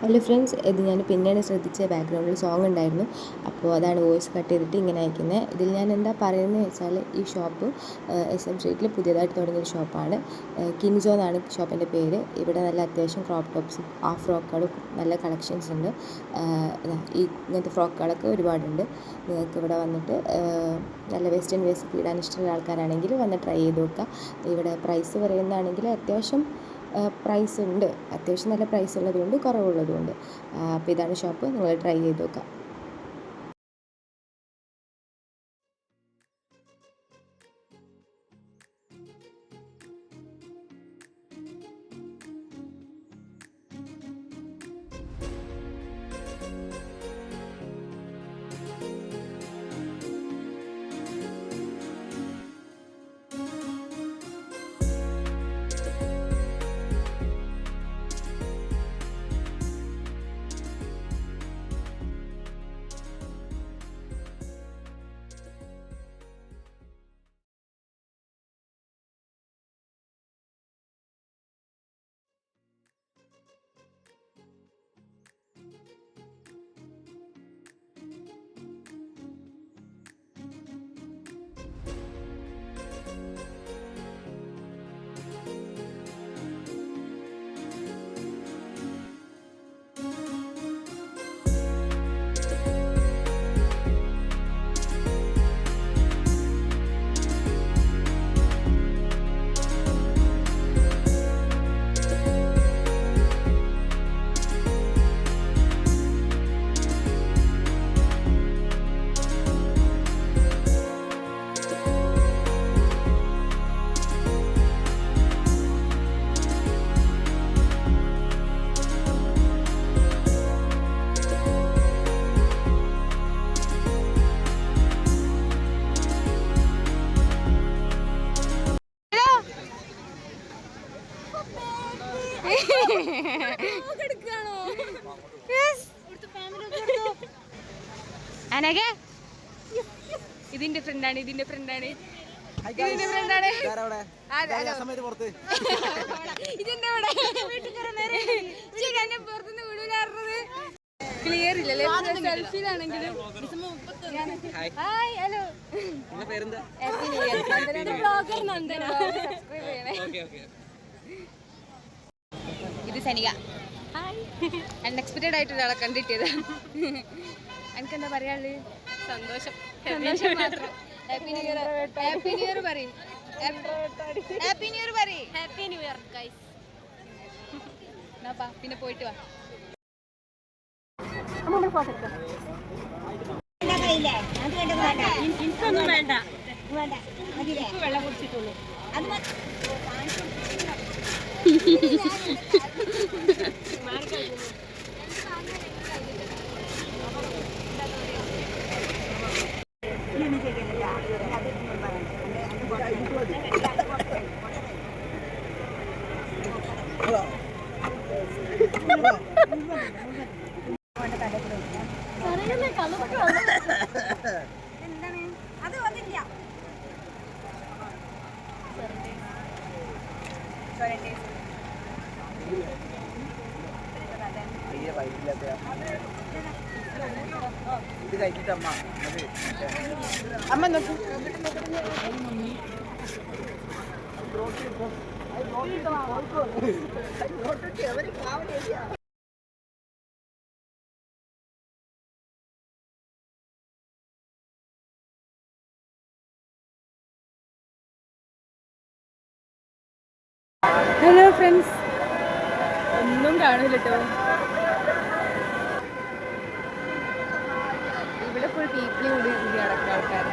Hello friends, ഇത് ഞാൻ പിന്നെയാണ് ശ്രദ്ധിച്ച ബാക്ക്ഗ്രൗണ്ടിൽ സോങ് ഉണ്ടായിരുന്നു. അപ്പോൾ അതാണ് വോയിസ് കട്ട് ചെയ്തിട്ട് ഇങ്ങനെ അയക്കുന്നത്. ഇതിൽ ഞാൻ എന്താ പറയുന്നത് വെച്ചാൽ, ഈ ഷോപ്പ് SM സ്ട്രീറ്റിൽ പുതിയതായിട്ട് തുടങ്ങിയൊരു ഷോപ്പാണ്. കിൻസോ എന്നാണ് ഷോപ്പിൻ്റെ പേര്. ഇവിടെ നല്ല അത്യാവശ്യം ക്രോപ്പ് ടോപ്സും ഹാഫ് ഫ്രോക്കുകളും നല്ല കളക്ഷൻസ് ഉണ്ട്. ഈ ഇങ്ങനത്തെ ഫ്രോക്കുകളൊക്കെ ഒരുപാടുണ്ട്. നിങ്ങൾക്ക് ഇവിടെ വന്നിട്ട് നല്ല വെസ്റ്റേൺ വേസ്റ്റ് ഇടാൻ ഇഷ്ടമുള്ള ആൾക്കാരാണെങ്കിൽ വന്ന് ട്രൈ ചെയ്ത് നോക്കുക. ഇവിടെ പ്രൈസ് പറയുന്നതാണെങ്കിൽ അത്യാവശ്യം പ്രൈസ് ഉണ്ട്. അത്യാവശ്യം നല്ല പ്രൈസ് ഉള്ളതുകൊണ്ട് കുറവുള്ളതുകൊണ്ട്. അപ്പോൾ ഇതാണ് ഷോപ്പ്, നിങ്ങൾ ട്രൈ ചെയ്ത് നോക്കുക. ഇതിന്റെ ഫ്രണ്ടാണ് ഇതിന്റെ ഫ്രണ്ടാണ് ഇതിന്റെ ഫ്രണ്ടാണ് പുറത്തുനിന്ന് വിടൂലാറുന്നത് ക്ലിയർ ഇല്ലല്ലേ? സെൽഫിയിലാണെങ്കിലും. Hi, hello. ഇത് സനിക. അൺഎക്സ്പെക്റ്റഡ് ആയിട്ട് ഒരാളെ കണ്ടിട്ടത്. എനിക്കെന്താ പറയാനുള്ളത്? സന്തോഷം മാത്രം. Happy new year. Happy new year പറയും. ഹാപ്പി ന്യൂ ഇയർ പറയും. Happy new year guys. പിന്നെ പോയിട്ട് വാ. എനിക്കൊന്നും വേണ്ട, വെള്ളം കുടിച്ചിട്ടുള്ളൂ. അമ്മ നോക്കൂ. ഹലോ ഫ്രണ്ട്സ്, ഒന്നും കാണില്ല കേട്ടോ. ഇവിടെ ഫുൾ പീപ്പിളി കൂടി നടക്കുന്ന ആൾക്കാർ.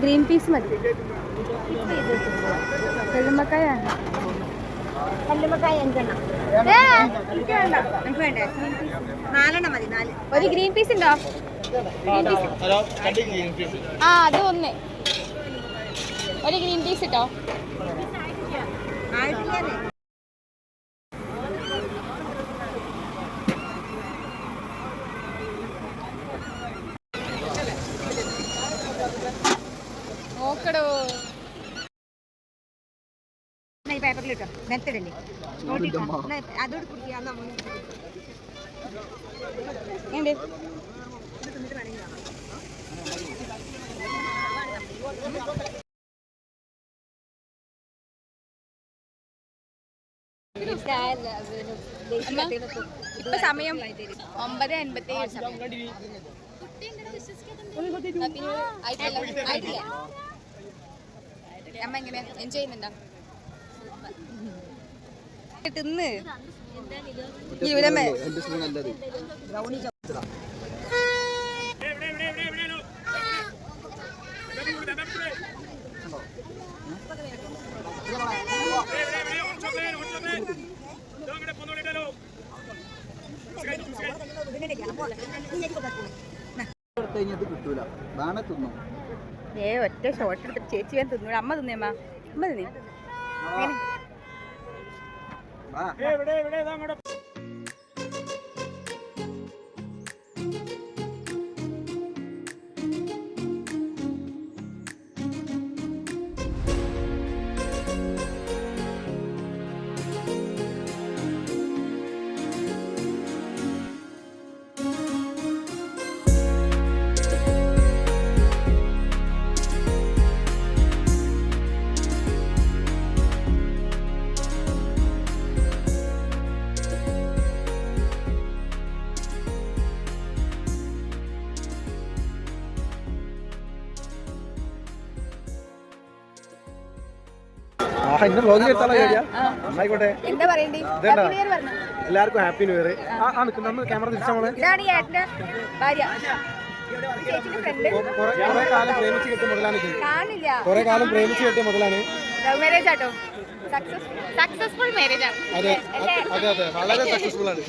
ഗ്രീൻ പീസ് മതി. കല്ലുമ്മക്കായ കല്ലുമ്മക്കായ 5 എണ്ണം. വേണ്ടേ 4 എണ്ണം മതി. 4. ഒരു ഗ്രീൻ പീസ് ഉണ്ടോ? ആ അത് ഒന്ന്. ഒരു ഗ്രീൻ പീസ് ഇട്ടോ. നോക്കടോ പേപ്പറിലിട്ടോ നെത്തിടല്ലേ അതോട് കുടിക്കുക. ഇപ്പൊ സമയം 9:57 ആയിട്ടില്ല. അമ്മ എങ്ങനെ എൻജോയ് ചെയ്യുന്നുണ്ടോ? തിന്ന് ഒറ്റ ഷോട്ട് എടുത്തിട്ട് ചേച്ചി വേൻ തിന്നു. അമ്മ തിന്നേമ്മ. അമ്മ തിന്നേ. എന്താ പറയണ്ടേ? എല്ലാവർക്കും ഹാപ്പി ന്യൂ ഇയർ. ക്യാമറ തിരിച്ചാ മോളെ. ഇതാണ് ഈ ഏട്ടന്റെ ഭാര്യ. കുറെ കാലം പ്രേമിച്ച് കിട്ടിയ മുതലാണ്. കാണില്ല. കുറെ കാലം പ്രേമിച്ച് കിട്ടിയ മുതലാണ്. ലവ് മാരേജ് ആട്ടോ. സക്സസ്ഫുൾ മാരേജ് ആണ്. അതെ അതെ അതെ, വളരെ സക്സസ്ഫുൾ ആണ്.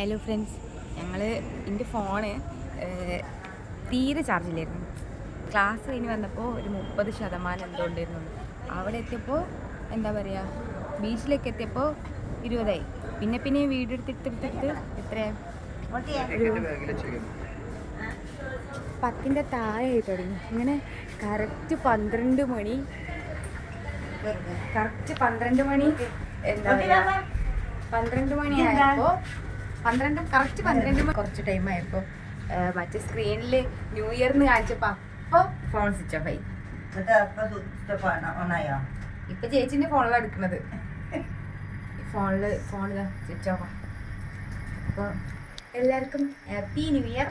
ഹലോ ഫ്രണ്ട്സ്, ഞങ്ങൾ എൻ്റെ ഫോണ് തീരെ ചാർജില്ലായിരുന്നു. ക്ലാസ് കഴിഞ്ഞ് വന്നപ്പോൾ ഒരു 30% എന്തോ ഉണ്ടായിരുന്നു. അവിടെ എത്തിയപ്പോൾ എന്താ പറയുക, ബീച്ചിലേക്ക് എത്തിയപ്പോൾ 20ആയി. പിന്നെ വീഡിയോ എടുത്തിട്ട് എത്രയാണ് ഒരു 10ൻ്റെ താഴെയായി തുടങ്ങി. ഇങ്ങനെ കറക്റ്റ് 12 മണി എന്താ പറയുക 12 മണിയായപ്പോൾ കറക്റ്റ് 12 മണി കുറച്ച് ടൈമായപ്പോൾ മറ്റേ സ്ക്രീനിൽ ന്യൂ ഇയറിന് കാണിച്ചപ്പോൾ അപ്പോൾ ഫോൺ സ്വിച്ച് ഓഫ് ആയി. ഇപ്പൊ ചേച്ചിന്റെ ഫോണിലാണ് എടുക്കുന്നത്. ഫോണില് സ്വിച്ച് ഓഫ്. അപ്പോൾ എല്ലാവർക്കും ഹാപ്പി ന്യൂ ഇയർ.